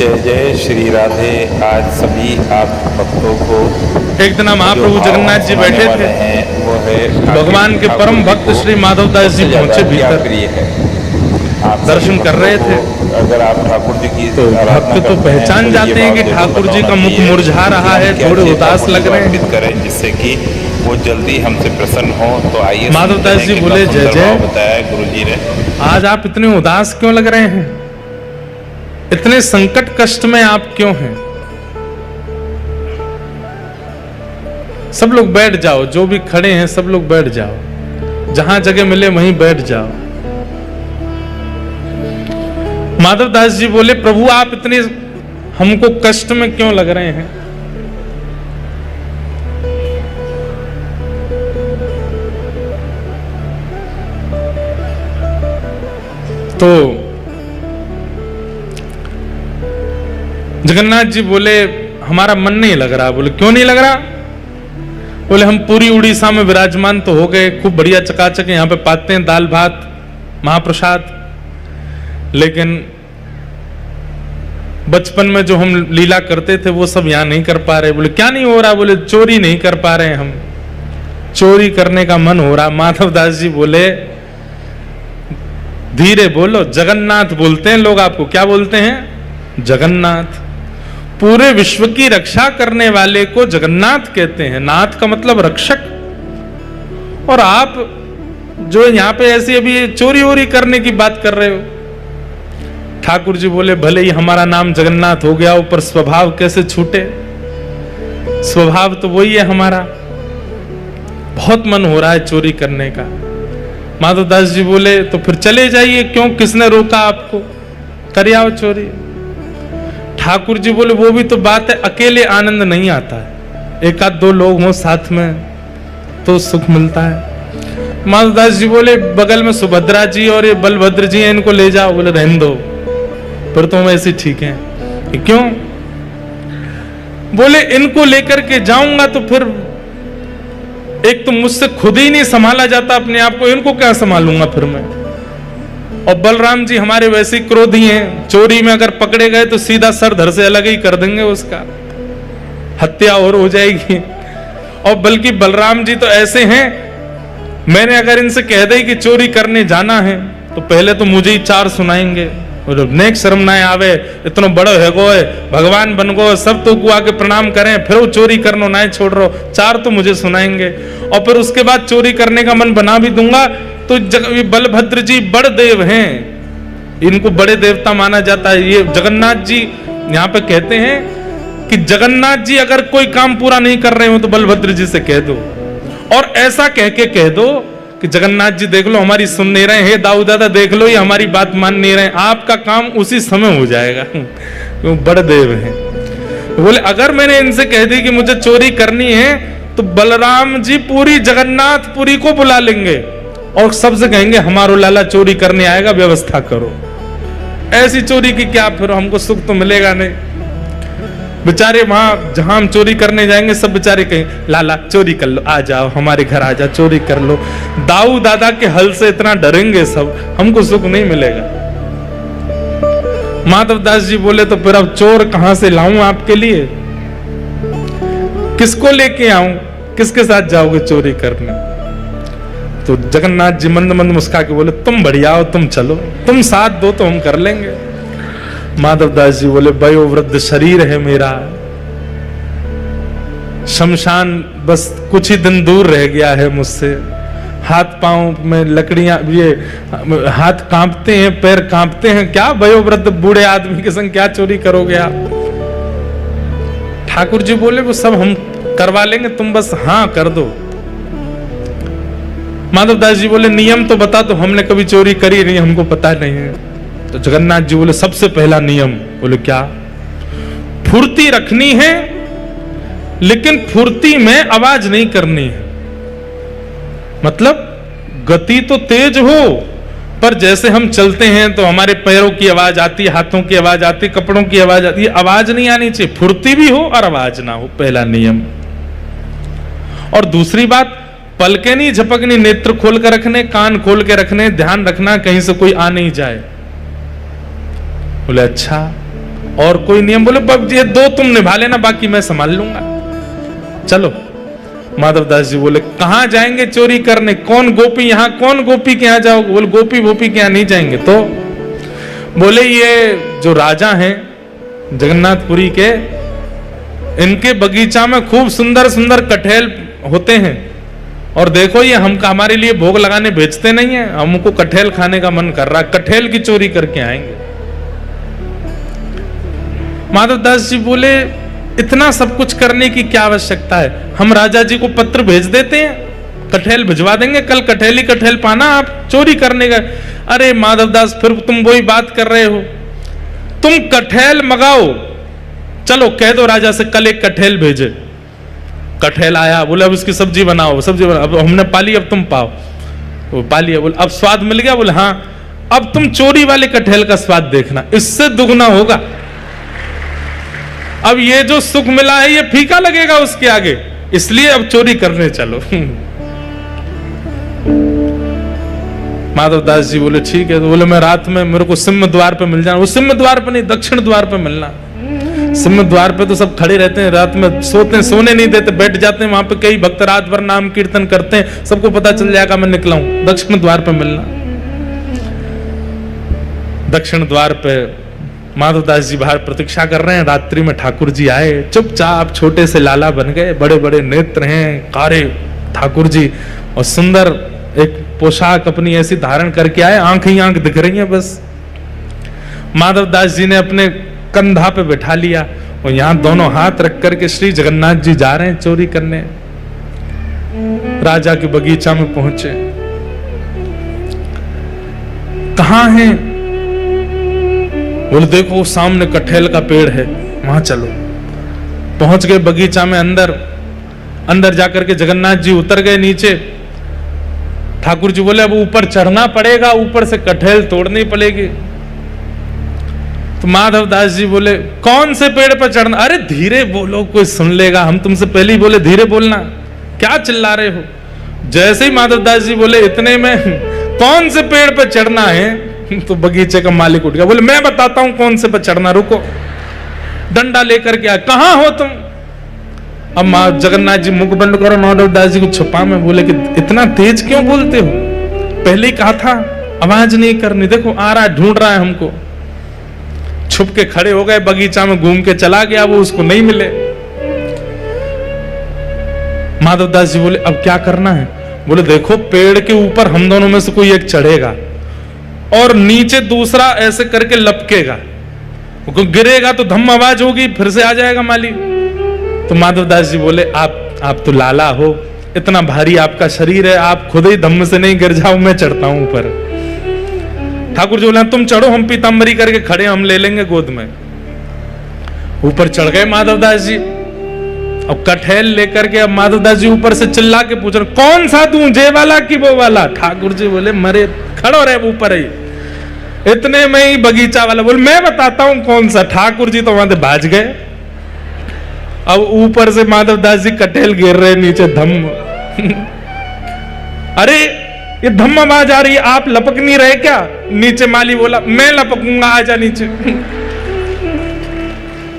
जय जय श्री राधे। आज सभी आप भक्तों को एक दिन महाप्रभु जगन्नाथ जी बैठे थे, वो है भगवान के परम भक्त श्री माधवदास जी पहुंचे भीतर, प्रिय है। आप दर्शन कर रहे थे। अगर आप ठाकुर जी की तो भक्त तो पहचान जाते हैं कि ठाकुर जी का मुख मुरझा रहा है, थोड़े उदास लग रहे हैं, करें जिससे कि वो जल्दी हमसे प्रसन्न हो। तो आइए माधवदास जी बोले, जय जय। बताया गुरु जी ने, आज आप इतने उदास क्यों लग रहे हैं? इतने संकट कष्ट में आप क्यों हैं? सब लोग बैठ जाओ, जो भी खड़े हैं सब लोग बैठ जाओ, जहां जगह मिले वहीं बैठ जाओ। माधवदास जी बोले, प्रभु आप इतने हमको कष्ट में क्यों लग रहे हैं? तो जगन्नाथ जी बोले, हमारा मन नहीं लग रहा। बोले, क्यों नहीं लग रहा? बोले, हम पूरी उड़ीसा में विराजमान तो हो गए, खूब बढ़िया चकाचक यहाँ पे पाते हैं दाल भात महाप्रसाद, लेकिन बचपन में जो हम लीला करते थे वो सब यहाँ नहीं कर पा रहे। बोले, क्या नहीं हो रहा? बोले, चोरी नहीं कर पा रहे, हम चोरी करने का मन हो रहा। माधवदास जी बोले, धीरे बोलो, जगन्नाथ बोलते हैं लोग आपको। क्या बोलते हैं? जगन्नाथ। पूरे विश्व की रक्षा करने वाले को जगन्नाथ कहते हैं। नाथ का मतलब रक्षक। और आप जो यहाँ पे ऐसी अभी चोरी वोरी करने की बात कर रहे हो। ठाकुर जी बोले, भले ही हमारा नाम जगन्नाथ हो गया, ऊपर स्वभाव कैसे छूटे? स्वभाव तो वही है हमारा। बहुत मन हो रहा है चोरी करने का। माधवदास जी बोले, तो फिर चले जाइए, क्यों, किसने रोका आपको? कर आओ चोरी। ठाकुर जी बोले, वो भी तो बात है, अकेले आनंद नहीं आता है, एक आध दो लोग हों साथ में तो सुख मिलता है। माधवदास जी बोले, बगल में सुभद्रा जी और ये बलभद्र जी हैं, इनको ले जाओ। बोले, रहने दो, फिर तो ऐसे ठीक है। क्यों? बोले, इनको लेकर के जाऊंगा तो फिर एक तो मुझसे खुद ही नहीं संभाला जाता अपने आप को, इनको क्या संभालूंगा फिर मैं? और बलराम जी हमारे वैसे क्रोधी हैं, चोरी में अगर पकड़े गए तो सीधा सर धड़ से अलग ही कर देंगे, उसका हत्या और हो जाएगी। और बल्कि बलराम जी तो ऐसे हैं, मैंने अगर इनसे कह दे कि चोरी करने जाना है तो पहले तो मुझे ही चार सुनाएंगे। नेक शर्म ना आवे, इतना बड़ो है गोए, भगवान बन गो, सब तो कुआ के प्रणाम करें, फिर वो चोरी करनो ना छोड़ रहो, चार तो मुझे सुनाएंगे। और फिर उसके बाद चोरी करने का मन बना भी दूंगा तो बलभद्र जी बड़ देव हैं, इनको बड़े देवता माना जाता है। ये जगन्नाथ जी यहाँ पे कहते हैं कि जगन्नाथ जी अगर कोई काम पूरा नहीं कर रहे हो तो बलभद्र जी से कह दो, और ऐसा कह के कह दो कि जगन्नाथ जी देख लो हमारी सुन नहीं रहे, हे दाऊ दादा देख लो ये हमारी बात मान नहीं रहे, आपका काम उसी समय हो जाएगा। वो बड़े देव हैं। बोले, अगर मैंने इनसे कह दी कि मुझे चोरी करनी है तो बलराम जी पूरी जगन्नाथपुरी को बुला लेंगे और सबसे कहेंगे, हमारो लाला चोरी करने आएगा, व्यवस्था करो। ऐसी चोरी की क्या, फिर हमको सुख तो मिलेगा नहीं। बेचारे वहां जहां हम चोरी करने जाएंगे सब बेचारे कहें, लाला चोरी कर लो, आ जाओ हमारे घर, आ जाओ चोरी कर लो। दाऊ दादा के हल से इतना डरेंगे सब, हमको सुख नहीं मिलेगा। माधवदास जी बोले, तो फिर अब चोर कहां से लाऊं आपके लिए? किसको लेके आऊं? किसके साथ जाओगे चोरी करने? तो जगन्नाथ जी मंद मंद मुस्का के बोले, तुम बढ़िया हो, तुम चलो, तुम साथ दो तो हम कर लेंगे। माधवदास जी बोले, वयोवृद्ध शरीर है मेरा, शमशान बस कुछ ही दिन दूर रह गया है मुझसे, हाथ पांव में लकड़ियां, ये हाथ कांपते हैं, पैर कांपते हैं, क्या वयोवृद्ध बूढ़े आदमी के संग क्या चोरी करोगे आप? ठाकुर जी बोले, वो सब हम करवा लेंगे, तुम बस हाँ कर दो। माधवदास जी बोले, नियम तो बता दो, हमने कभी चोरी करी नहीं, हमको पता नहीं है। तो जगन्नाथ जी बोले, सबसे पहला नियम। बोले, क्या? फुर्ती रखनी है, लेकिन फुर्ती में आवाज नहीं करनी है। मतलब गति तो तेज हो, पर जैसे हम चलते हैं तो हमारे पैरों की आवाज आती है, हाथों की आवाज आती है, कपड़ों की आवाज आती है, आवाज नहीं आनी चाहिए। फुर्ती भी हो और आवाज ना हो, पहला नियम। और दूसरी बात, पलके नहीं झपकनी, नेत्र खोल कर रखने, कान खोल के रखने, ध्यान रखना कहीं से कोई आ नहीं जाए। बोले, अच्छा। और कोई नियम? बोले बाबू ये 2 तुम निभा लेना, बाकी मैं संभाल लूंगा। चलो। माधवदास जी बोले कहां जाएंगे चोरी करने? कौन गोपी यहाँ, कौन गोपी के यहाँ जाओगे? बोले गोपी गोपी के यहाँ नहीं जाएंगे। तो बोले ये जो राजा हैं जगन्नाथपुरी के, इनके बगीचा में खूब सुंदर सुंदर कटहल होते हैं, और देखो ये हमारे लिए भोग लगाने भेजते नहीं है, हमको कटहल खाने का मन कर रहा, कटहल की चोरी करके आएंगे। माधवदास जी बोले इतना सब कुछ करने की क्या आवश्यकता है? हम राजा जी को पत्र भेज देते हैं, कटहल भिजवा देंगे, कल कटहल ही कटहल पाना, आप चोरी करने का। अरे माधवदास फिर तुम वही बात कर रहे हो, तुम कटहल मंगाओ, चलो कह दो राजा से कल एक कटहल भेजे। कटहल आया, बोले अब इसकी सब्जी बनाओ, सब्जी बनाओ, अब हमने पाली अब तुम पाओ। वो पाली, बोले अब स्वाद मिल गया? बोले हाँ, अब तुम चोरी वाले कटहल का स्वाद देखना, इससे दुगना होगा। अब ये जो सुख मिला है ये फीका लगेगा उसके आगे, इसलिए अब चोरी करने चलो। माधवदास जी बोले ठीक है। तो बोले मैं रात में मेरे को सिंह द्वार पे मिल जाना। वो सिंह द्वार पे नहीं, दक्षिण द्वार पे मिलना। सिंह द्वार पे तो सब खड़े रहते हैं, रात में सोते हैं, सोने नहीं देते, बैठ जाते हैं वहां पे, कई भक्त रात भर नाम कीर्तन करते हैं, सबको पता चल जाएगा मैं निकला हूं। दक्षिण द्वार पे मिलना। दक्षिण द्वार पे माधवदास जी बाहर प्रतीक्षा कर रहे हैं। रात्रि में ठाकुर जी आए, चुपचाप छोटे से लाला बन गए, बड़े बड़े नेत्र हैं, कारे ठाकुर जी, और सुंदर एक पोशाक अपनी ऐसी धारण करके आए, आंख ही आंख दिख रही है बस। माधवदास जी ने अपने कंधा पे बैठा लिया, और यहां दोनों हाथ रख करके श्री जगन्नाथ जी जा रहे हैं चोरी करने। राजा के बगीचा में पहुंचे। कहां है? बोले देखो सामने कटहल का पेड़ है, वहां चलो। पहुंच गए बगीचा में, अंदर जाकर के जगन्नाथ जी उतर गए नीचे। ठाकुर जी बोले अब ऊपर चढ़ना पड़ेगा, ऊपर से कटहल तोड़नी पड़ेगी। तो माधवदास जी बोले कौन से पेड़ पर चढ़ना? अरे धीरे बोलो, कोई सुन लेगा, हम तुमसे पहले ही बोले धीरे बोलना, क्या चिल्ला रहे हो? जैसे ही माधवदास जी बोले इतने में कौन से पेड़ पर चढ़ना है, तो बगीचे का मालिक उठ गया। बोले मैं बताता हूं कौन से पर चढ़ना, रुको। डंडा लेकर के आया, कहां हो तुम? अब जगन्नाथ जी मुख बंद करो, माधवदास जी को छुपा में बोले कि इतना तेज क्यों बोलते हो? पहले ही कहा था आवाज नहीं करनी, देखो आ रहा है, ढूंढ रहा है हमको। छुप के खड़े हो गए, बगीचा में घूम के चला गया, वो उसको नहीं मिले। माधवदास जी बोले अब क्या करना है? बोले देखो पेड़ के ऊपर हम दोनों में से कोई एक चढ़ेगा, और नीचे दूसरा ऐसे करके लपकेगा, गिरेगा तो धम आवाज होगी, फिर से आ जाएगा माली। तो माधवदास जी बोले आप तो लाला हो, इतना भारी आपका शरीर है, आप खुद ही धम्म से नहीं गिर जाओ, मैं चढ़ता हूं ऊपर। ठाकुर जी बोले तुम चढ़ो, हम पीताम्बरी करके खड़े, हम ले लेंगे गोद में। ऊपर चढ़ गए माधवदास जी। अब कटहल लेकर के अब माधवदास जी ऊपर से चिल्ला के पूछ रहे कौन सा तू, जे वाला कि वो वाला? ठाकुर जी बोले मरे खड़ो रहे ऊपर ही। इतने में ही बगीचा वाला बोले मैं बताता हूं कौन सा। ठाकुर जी तो वहां से भाज गए। अब ऊपर से माधवदास जी कटहल गिर रहे नीचे, धम्म। अरे ये धम्म आवाज आ रही है, आप लपक नहीं रहे क्या? नीचे माली बोला मैं लपकूंगा, आजा नीचे।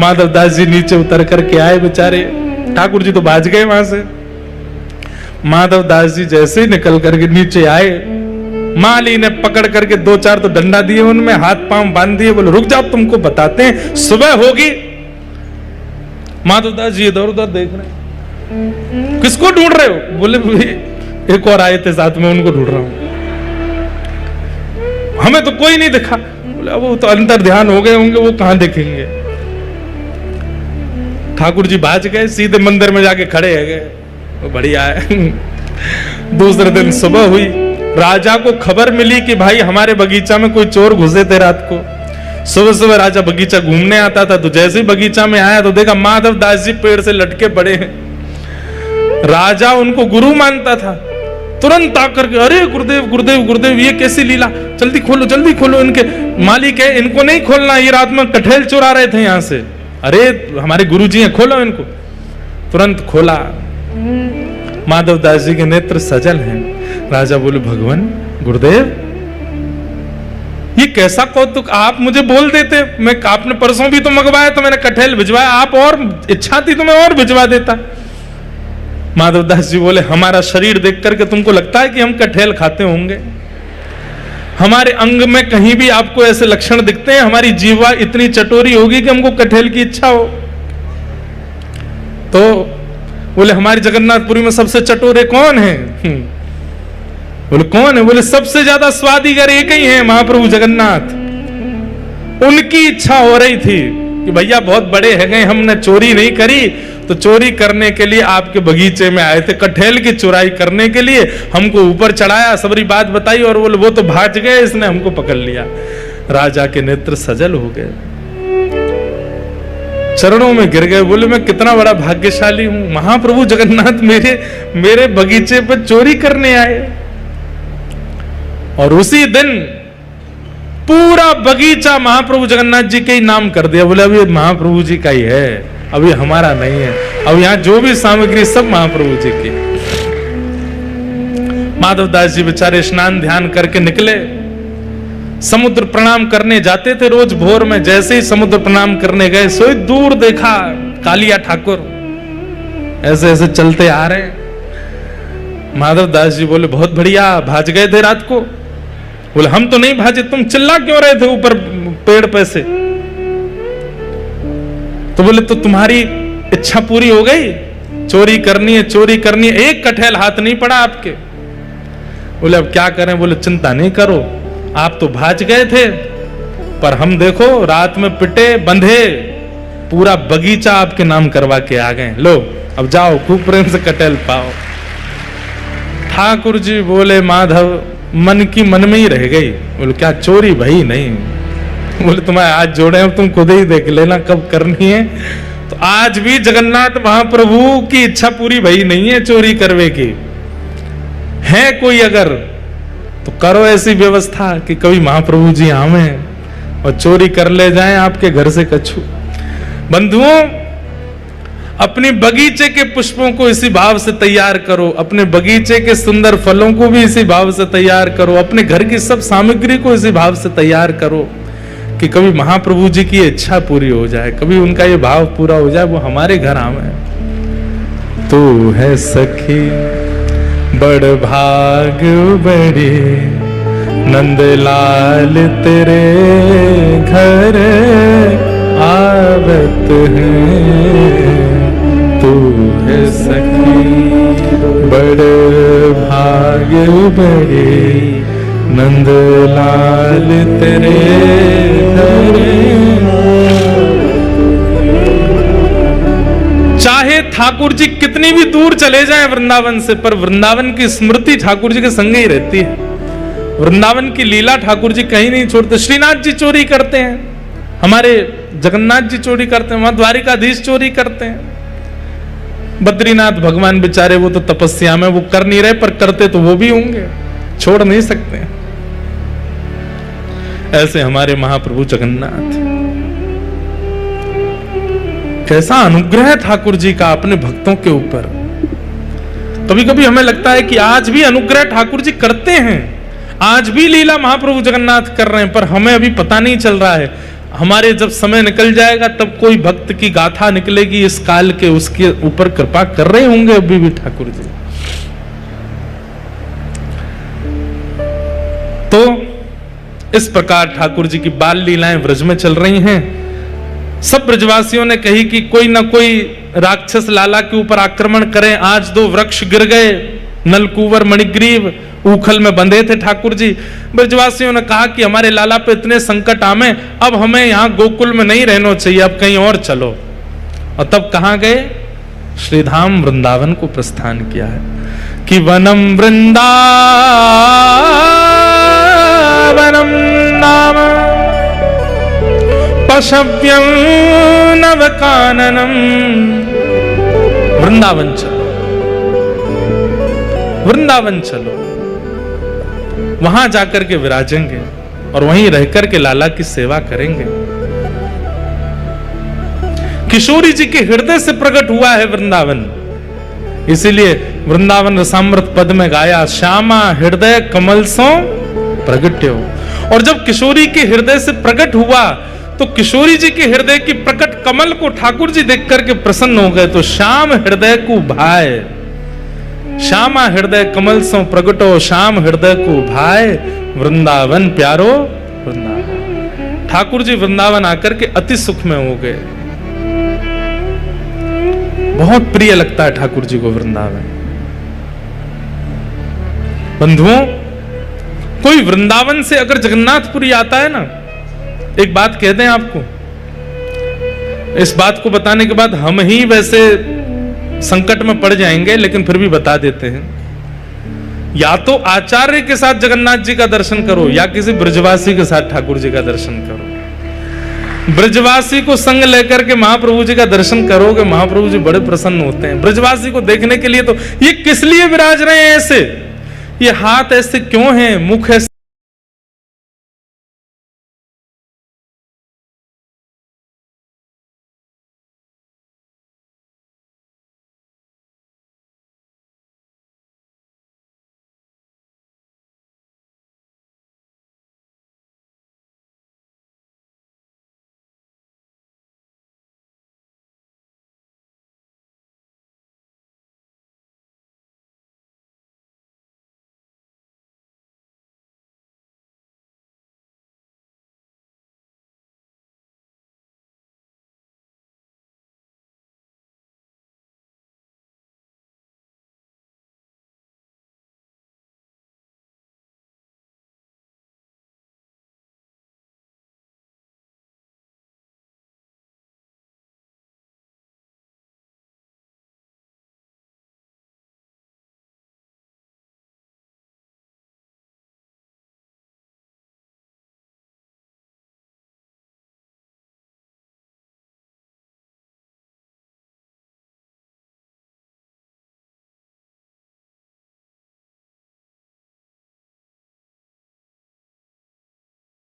माधवदास जी नीचे उतर करके आए बेचारे, ठाकुर जी तो भाज गए वहां से। माधवदास जी जैसे ही निकल करके नीचे आए, माली ने पकड़ करके 2-4 तो डंडा दिए, उनमें हाथ पांव बांध दिए, बोले रुक जाओ तुमको बताते हैं, सुबह होगी। माधवदास जी इधर उधर देख रहे, किसको ढूंढ रहे हो? बोले एक और आए थे साथ में, उनको ढूंढ रहा हूं, हमें तो कोई नहीं दिखा। बोले वो तो अंतर ध्यान हो गए होंगे, वो कहां देखेंगे। ठाकुर जी भाज गए, सीधे मंदिर में जाके खड़े है गए, वो बढ़िया है। दूसरे दिन सुबह हुई, राजा को खबर मिली कि भाई हमारे बगीचा में कोई चोर घुसे थे रात को। सुबह सुबह राजा बगीचा घूमने आता था, तो जैसे ही बगीचा में आया तो देखा माधवदास जी पेड़ से लटके पड़े हैं। राजा उनको गुरु मानता था, तुरंत आकर के अरे गुरुदेव गुरुदेव गुरुदेव, ये कैसी लीला, जल्दी खोलो। इनके मालिक है, इनको नहीं खोलना, ये रात में कटहल चुरा रहे थे यहां से। अरे हमारे गुरुजी हैं, खोलो इनको। तुरंत खोला, माधवदास जी के नेत्र सजल हैं। राजा बोले भगवान गुरुदेव ये कैसा कौतुक, आप मुझे बोल देते, मैं आपने परसों भी तो मंगवाया तो मैंने कटहल भिजवाया, आप और इच्छा थी तो मैं और भिजवा देता। माधवदास जी बोले हमारा शरीर देख करके तुमको लगता है कि हम कटहल खाते होंगे? हमारे अंग में कहीं भी आपको ऐसे लक्षण दिखते हैं? हमारी जीवा इतनी चटोरी होगी कि हमको कटहल की इच्छा हो? तो बोले हमारी जगन्नाथपुरी में सबसे चटोरे कौन है? बोले कौन है? बोले सबसे ज्यादा स्वादिगर एक ही है, महाप्रभु जगन्नाथ। उनकी इच्छा हो रही थी कि भैया बहुत बड़े हैं गए, हमने चोरी नहीं करी, तो चोरी करने के लिए आपके बगीचे में आए थे, कटहल की चुराई करने के लिए हमको ऊपर चढ़ाया, सबरी बात बताई, और बोले वो तो भाग गए, इसने हमको पकड़ लिया। राजा के नेत्र सजल हो गए, चरणों में गिर गए, बोले मैं कितना बड़ा भाग्यशाली हूं, महाप्रभु जगन्नाथ मेरे बगीचे पर चोरी करने आए। और उसी दिन पूरा बगीचा महाप्रभु जगन्नाथ जी के ही नाम कर दिया। बोले अभी महाप्रभु जी का ही है, अभी हमारा नहीं है, अब यहां जो भी सामग्री सब महाप्रभु जी की। माधवदास जी बेचारे स्नान ध्यान करके निकले, समुद्र प्रणाम करने जाते थे रोज भोर में। जैसे ही समुद्र प्रणाम करने गए, सोई दूर देखा कालिया ठाकुर ऐसे ऐसे चलते आ रहे। माधवदास जी बोले बहुत बढ़िया, भाज गए थे रात को? बोले हम तो नहीं भाजे, तुम चिल्ला क्यों रहे थे ऊपर पेड़ पे से? तो बोले तो तुम्हारी इच्छा पूरी हो गई, चोरी करनी है, चोरी करनी है, एक कटहल हाथ नहीं पड़ा आपके। बोले अब क्या करें? बोले चिंता नहीं करो, आप तो भाज गए थे, पर हम देखो रात में पिटे बंधे पूरा बगीचा आपके नाम करवा के आ गए, लो अब जाओ खूब प्रेम से कटहल पाओ। ठाकुर जी बोले माधव मन की मन में ही रह गई। बोले क्या चोरी भाई? नहीं। बोले तुम्हें आज जोड़े हैं, तुम खुद ही देख लेना कब करनी है। तो आज भी जगन्नाथ महाप्रभु की इच्छा पूरी भई नहीं है चोरी करवे की। है कोई अगर तो करो ऐसी व्यवस्था कि कभी महाप्रभु जी आवे और चोरी कर ले जाएं आपके घर से कछु। बंधुओं, अपने बगीचे के पुष्पों को इसी भाव से तैयार करो, अपने बगीचे के सुंदर फलों को भी इसी भाव से तैयार करो, अपने घर की सब सामग्री को इसी भाव से तैयार करो कि कभी महाप्रभु जी की इच्छा पूरी हो जाए, कभी उनका ये भाव पूरा हो जाए, वो हमारे घर आवे। तू है सखी बड़ भाग बड़ी, नंदलाल तेरे घर आवत है। तू है सखी बड़ भाग बड़ी, नंदलाल तेरे घर। चाहे ठाकुर जी कितनी भी दूर चले जाएं वृंदावन से, पर वृंदावन की स्मृति ठाकुर जी के संग ही रहती है। वृंदावन की लीला ठाकुर जी कहीं नहीं छोड़ते। श्रीनाथ जी चोरी करते हैं, हमारे जगन्नाथ जी चोरी करते हैं, वहां द्वारिकाधीश चोरी करते हैं। बद्रीनाथ भगवान बेचारे वो तो तपस्या में वो कर नहीं रहे, पर करते तो वो भी होंगे, छोड़ नहीं सकते। ऐसे हमारे महाप्रभु जगन्नाथ, कैसा अनुग्रह है ठाकुर जी का अपने भक्तों के ऊपर। कभी कभी हमें लगता है कि आज भी अनुग्रह ठाकुर जी करते हैं, आज भी लीला महाप्रभु जगन्नाथ कर रहे हैं, पर हमें अभी पता नहीं चल रहा है। हमारे जब समय निकल जाएगा तब कोई भक्त की गाथा निकलेगी इस काल के, उसके ऊपर कृपा कर रहे होंगे अभी भी ठाकुर जी। तो इस प्रकार ठाकुर जी की बाल लीलाएं ब्रज में चल रही हैं। सब ब्रजवासियों ने कही कि कोई ना कोई राक्षस लाला के ऊपर आक्रमण करें। आज 2 वृक्ष गिर गए, नलकुवर मणिग्रीव ऊखल में बंधे थे ठाकुर जी। ब्रजवासियों ने कहा कि हमारे लाला पे इतने संकट आमे, अब हमें यहाँ गोकुल में नहीं रहना चाहिए, अब कहीं और चलो। और तब कहाँ गए? श्रीधाम वृंदावन को प्रस्थान किया है कि वनम वृंदावनम नाम पशव्यं नवकाननम। वृंदावन चलो, वृंदावन चलो, वहां जाकर के विराजेंगे और वहीं रहकर के लाला की सेवा करेंगे। किशोरी जी के हृदय से प्रकट हुआ है वृंदावन, इसीलिए वृंदावन रसामृत पद में गाया, श्यामा हृदय कमल सो प्रगट्यो। और जब किशोरी के हृदय से प्रकट हुआ तो किशोरी जी के हृदय की प्रकट कमल को ठाकुर जी देख करके प्रसन्न हो गए। तो श्याम हृदय को भाए, श्यामा हृदय कमल सो प्रगटो, श्याम हृदय को भाए, वृंदावन प्यारो वृंदावन। ठाकुर जी वृंदावन आकर के अति सुख में हो गए। बहुत प्रिय लगता है ठाकुर जी को वृंदावन। बंधुओं, कोई वृंदावन से अगर जगन्नाथपुरी आता है ना, एक बात कह दें आपको, इस बात को बताने के बाद हम ही वैसे संकट में पड़ जाएंगे, लेकिन फिर भी बता देते हैं। या तो आचार्य के साथ जगन्नाथ जी का दर्शन करो, या किसी ब्रजवासी के साथ ठाकुर जी का दर्शन करो। ब्रजवासी को संग लेकर के महाप्रभु जी का दर्शन करोगे, महाप्रभु जी बड़े प्रसन्न होते हैं। ब्रजवासी को देखने के लिए तो ये किस लिए विराज रहे हैं ऐसे, ये हाथ ऐसे क्यों हैं, मुख ऐसे